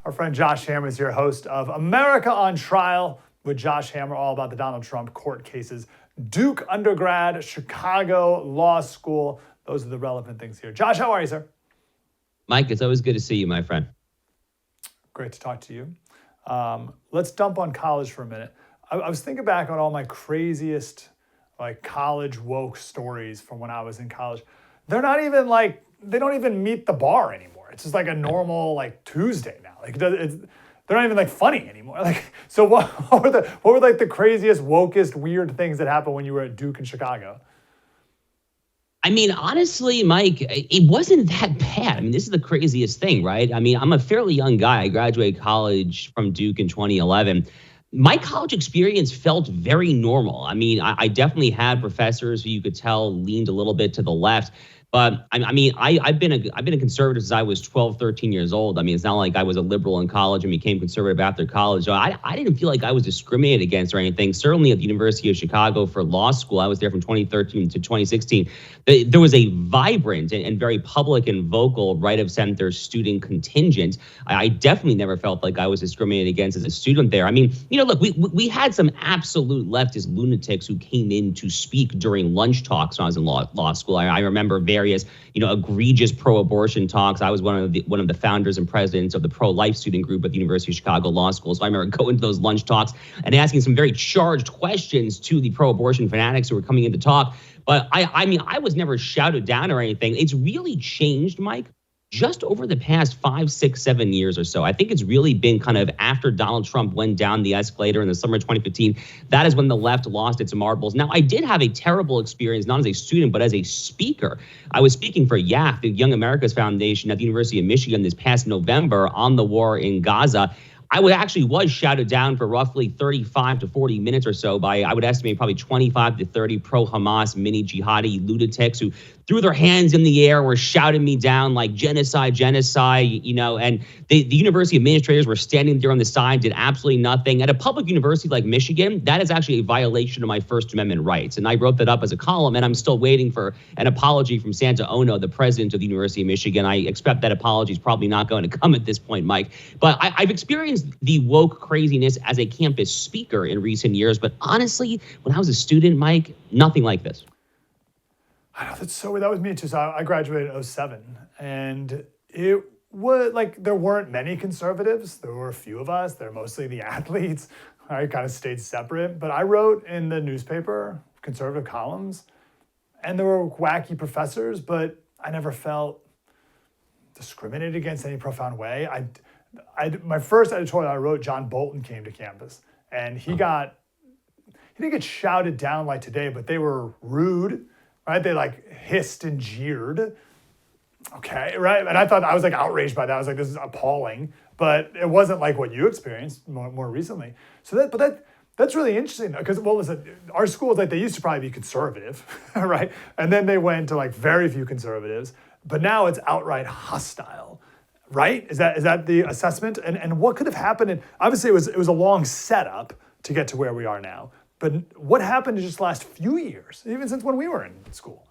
Our friend Josh Hammer is here, host of America on Trial with Josh Hammer, all about the Donald Trump court cases. Duke undergrad, Chicago Law School. Those are the relevant things here. Josh, how are you, sir? Mike, it's always good to see you, my friend. Great to talk to you. Let's dump on college for a minute. I was thinking back on all my craziest college woke stories from when I was in college. They're not even they don't even meet the bar anymore. It's just like a normal Tuesday now. They're not even funny anymore. So what were the craziest, wokest, weird things that happened when you were at Duke in Chicago? I mean, honestly, Mike, it wasn't that bad. I mean, this is the craziest thing, right? I mean, I'm a fairly young guy. I graduated college from Duke in 2011. My college experience felt very normal. I mean, I definitely had professors who you could tell leaned a little bit to the left. But I've been a conservative since I was 12, 13 years old. I mean, it's not like I was a liberal in college and became conservative after college. So I didn't feel like I was discriminated against or anything. Certainly at the University of Chicago for law school, I was there from 2013 to 2016. There was a vibrant and very public and vocal right of center student contingent. I definitely never felt like I was discriminated against as a student there. I mean, look, we had some absolute leftist lunatics who came in to speak during lunch talks when I was in law school. I remember various, egregious pro-abortion talks. I was one of the founders and presidents of the pro-life student group at the University of Chicago Law School. So I remember going to those lunch talks and asking some very charged questions to the pro-abortion fanatics who were coming in to talk. But I was never shouted down or anything. It's really changed, Mike, just over the past 5, 6, 7 years or so. I think it's really been kind of after Donald Trump went down the escalator in the summer of 2015. That is when the left lost its marbles. Now, I did have a terrible experience, not as a student, but as a speaker. I was speaking for YAF, the Young America's Foundation at the University of Michigan this past November on the war in Gaza. I was shouted down for roughly 35 to 40 minutes or so by, I would estimate, probably 25 to 30 pro-Hamas mini jihadi lunatics who threw their hands in the air, were shouting me down like genocide, and the university administrators were standing there on the side, did absolutely nothing. At a public university like Michigan, that is actually a violation of my First Amendment rights. And I wrote that up as a column, and I'm still waiting for an apology from Santa Ono, the president of the University of Michigan. I expect that apology is probably not going to come at this point, Mike. But I've experienced the woke craziness as a campus speaker in recent years. But honestly, when I was a student, Mike, nothing like this. I know, that's so weird. That was me too. So I graduated in 2007, and it was there weren't many conservatives. There were a few of us. They're mostly the athletes. I kind of stayed separate, but I wrote in the newspaper, conservative columns, and there were wacky professors, but I never felt discriminated against in any profound way. My first editorial I wrote, John Bolton came to campus, and he didn't get shouted down like today, but they were rude. Right? They hissed and jeered. Okay, right? And I was outraged by that. I was like, this is appalling. But it wasn't like what you experienced more recently. So that's really interesting because, well, listen, our schools, they used to probably be conservative, right? And then they went to very few conservatives, but now it's outright hostile, right? Is that the assessment? And what could have happened? And obviously it was a long setup to get to where we are now. But what happened in just the last few years, even since when we were in school?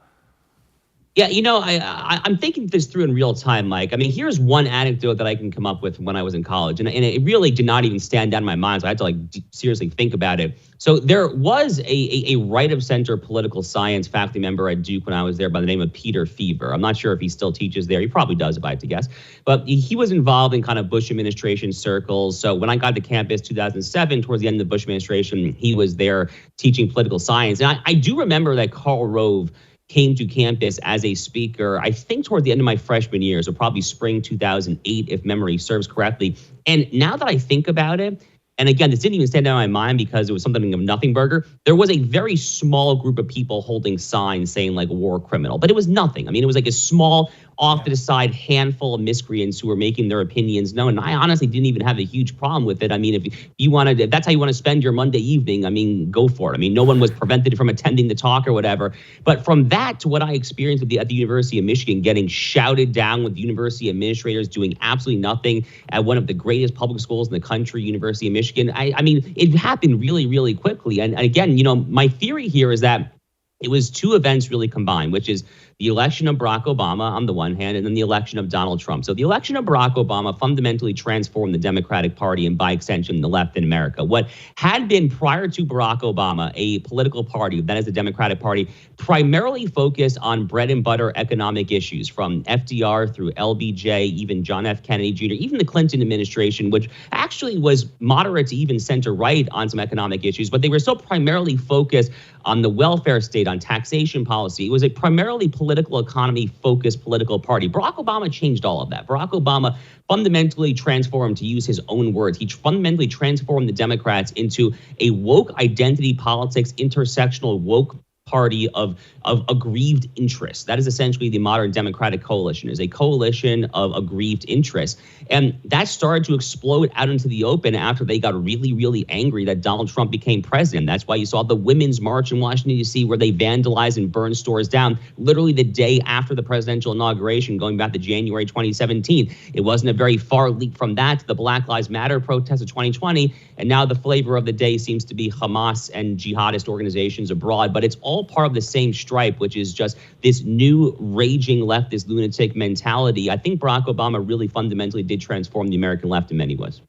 Yeah, I'm thinking this through in real time, Mike. I mean, here's one anecdote that I can come up with when I was in college. And it really did not even stand out in my mind. So I had to seriously think about it. So there was a right of center political science faculty member at Duke when I was there by the name of Peter Fever. I'm not sure if he still teaches there. He probably does, if I had to guess. But he was involved in kind of Bush administration circles. So when I got to campus 2007, towards the end of the Bush administration, he was there teaching political science. And I do remember that Karl Rove came to campus as a speaker, I think toward the end of my freshman year, so probably spring 2008, if memory serves correctly. And now that I think about it, and again, this didn't even stand out in my mind because it was something of nothing burger. There was a very small group of people holding signs saying war criminal, but it was nothing. I mean, it was a small off to the side handful of miscreants who were making their opinions known. And I honestly didn't even have a huge problem with it. I mean, if that's how you want to spend your Monday evening, I mean, go for it. I mean, no one was prevented from attending the talk or whatever. But from that to what I experienced at the University of Michigan, getting shouted down with university administrators doing absolutely nothing at one of the greatest public schools in the country, University of Michigan, I mean, it happened really, really quickly. And again, my theory here is that it was two events really combined, which is the election of Barack Obama on the one hand, and then the election of Donald Trump. So the election of Barack Obama fundamentally transformed the Democratic Party and by extension, the left in America. What had been prior to Barack Obama, a political party, that is the Democratic Party, primarily focused on bread and butter economic issues from FDR through LBJ, even John F. Kennedy Jr., even the Clinton administration, which actually was moderate to even center right on some economic issues, but they were still primarily focused on the welfare state, on taxation policy. It was a primarily political economy focused political party. Barack Obama changed all of that. Barack Obama fundamentally transformed, to use his own words, he fundamentally transformed the Democrats into a woke identity politics, intersectional woke party of aggrieved interests. That is essentially the modern Democratic coalition, is a coalition of aggrieved interests. And that started to explode out into the open after they got really, really angry that Donald Trump became president. That's why you saw the Women's March in Washington, D.C., where they vandalized and burned stores down literally the day after the presidential inauguration, going back to January 2017. It wasn't a very far leap from that to the Black Lives Matter protests of 2020. And now the flavor of the day seems to be Hamas and jihadist organizations abroad. But it's all part of the same stripe, which is just this new raging leftist lunatic mentality. I think Barack Obama really fundamentally did transform the American left in many ways.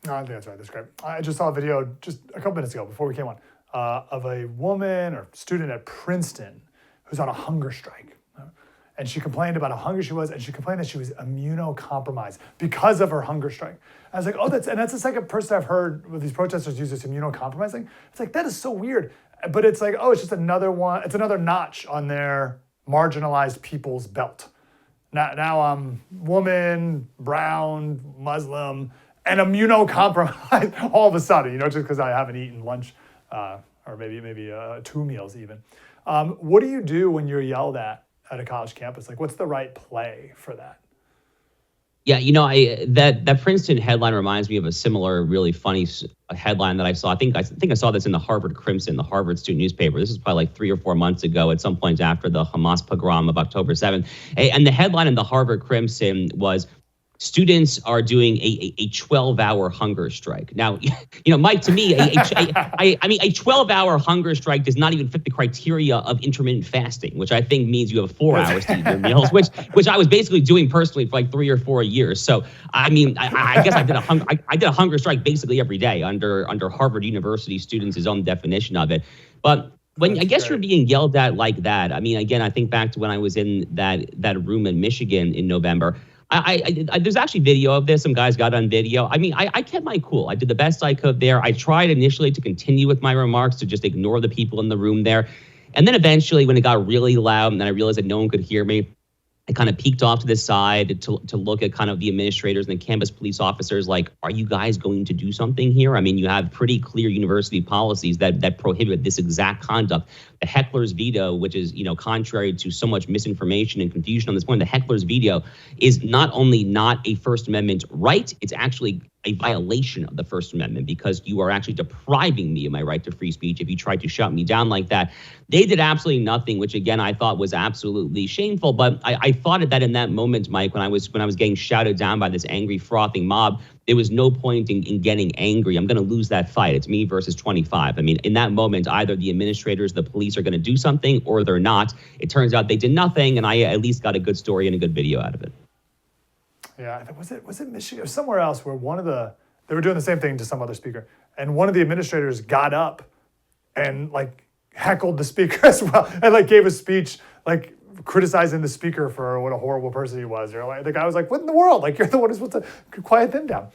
No, I think that's right. That's great. I just saw a video just a couple minutes ago before we came on of a woman or student at Princeton who's on a hunger strike. And she complained about how hungry she was, and she complained that she was immunocompromised because of her hunger strike. I was like, oh, that's the second person I've heard with these protesters use this immunocompromising. It's like, that is so weird. But it's like, oh, it's just another one. It's another notch on their marginalized people's belt. Now I'm woman, brown, Muslim, and immunocompromised all of a sudden, just because I haven't eaten lunch or maybe 2 meals even. What do you do when you're yelled at a college campus? Like, what's the right play for that? Yeah, that Princeton headline reminds me of a similar, really funny headline that I saw. I think I saw this in the Harvard Crimson, the Harvard student newspaper. This is probably like 3 or 4 months ago, at some point after the Hamas pogrom of October 7th. And the headline in the Harvard Crimson was, students are doing a 12-hour hunger strike. Now, Mike, to me, a 12-hour hunger strike does not even fit the criteria of intermittent fasting, which I think means you have 4 hours to eat your meals, which I was basically doing personally for like 3 or 4 years. So, I guess I did a hunger strike basically every day under Harvard University students' own definition of it. But when you're being yelled at like that, again, I think back to when I was in that room in Michigan in November. There's actually video of this. Some guys got on video. I kept my cool. I did the best I could there. I tried initially to continue with my remarks, to just ignore the people in the room there. And then eventually, when it got really loud and then I realized that no one could hear me, I kind of peeked off to the side to look at kind of the administrators and the campus police officers, like, are you guys going to do something here? You have pretty clear university policies that prohibit this exact conduct. The heckler's veto, which is, contrary to so much misinformation and confusion on this point, the heckler's veto is not only not a First Amendment right, it's actually a violation of the First Amendment, because you are actually depriving me of my right to free speech if you try to shut me down like that. They did absolutely nothing, which again I thought was absolutely shameful. But I thought that in that moment, Mike, when I was getting shouted down by this angry, frothing mob, there was no point in getting angry. I'm going to lose that fight. It's me versus 25. In that moment, either the administrators, the police are going to do something or they're not. It turns out they did nothing, and I at least got a good story and a good video out of it. Yeah, was it Michigan or somewhere else where they were doing the same thing to some other speaker, and one of the administrators got up and heckled the speaker as well, and gave a speech criticizing the speaker for what a horrible person he was. Or the guy was like, "What in the world? You're the one who's supposed to quiet them down."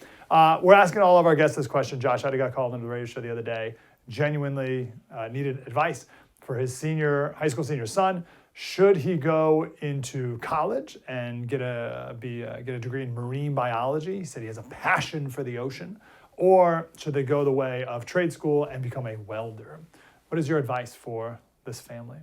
We're asking all of our guests this question. Josh had got called into the radio show the other day. Genuinely needed advice for his high school senior son. Should he go into college and get a degree in marine biology? He said he has a passion for the ocean. Or should they go the way of trade school and become a welder? What is your advice for this family?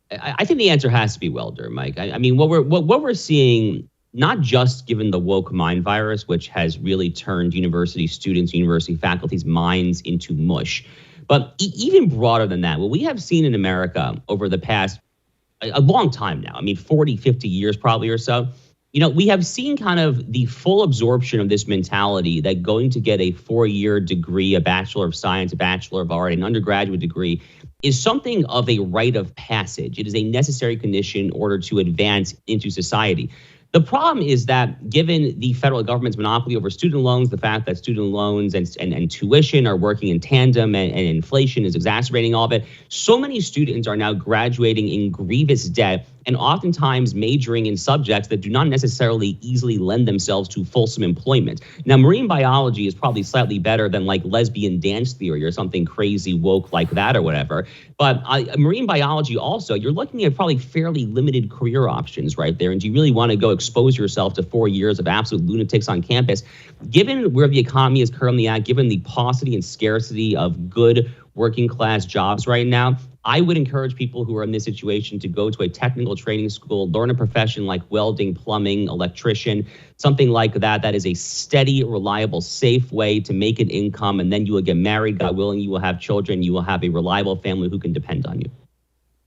I think the answer has to be welder, Mike. What we're seeing, not just given the woke mind virus, which has really turned university students, university faculty's minds into mush, but even broader than that, what we have seen in America over the past a long time now, 40, 50 years probably or so, we have seen kind of the full absorption of this mentality that going to get a 4-year degree, a Bachelor of Science, a Bachelor of Art, an undergraduate degree is something of a rite of passage. It is a necessary condition in order to advance into society. The problem is that given the federal government's monopoly over student loans, the fact that student loans and tuition are working in tandem and inflation is exacerbating all of it, so many students are now graduating in grievous debt and oftentimes majoring in subjects that do not necessarily easily lend themselves to fulsome employment. Now, marine biology is probably slightly better than like lesbian dance theory or something crazy woke like that or whatever. But marine biology also, you're looking at probably fairly limited career options right there. And do you really want to go expose yourself to 4 years of absolute lunatics on campus? Given where the economy is currently at, given the paucity and scarcity of good working class jobs right now, I would encourage people who are in this situation to go to a technical training school, learn a profession like welding, plumbing, electrician, something like that. That is a steady, reliable, safe way to make an income. And then you will get married. God willing, you will have children. You will have a reliable family who can depend on you.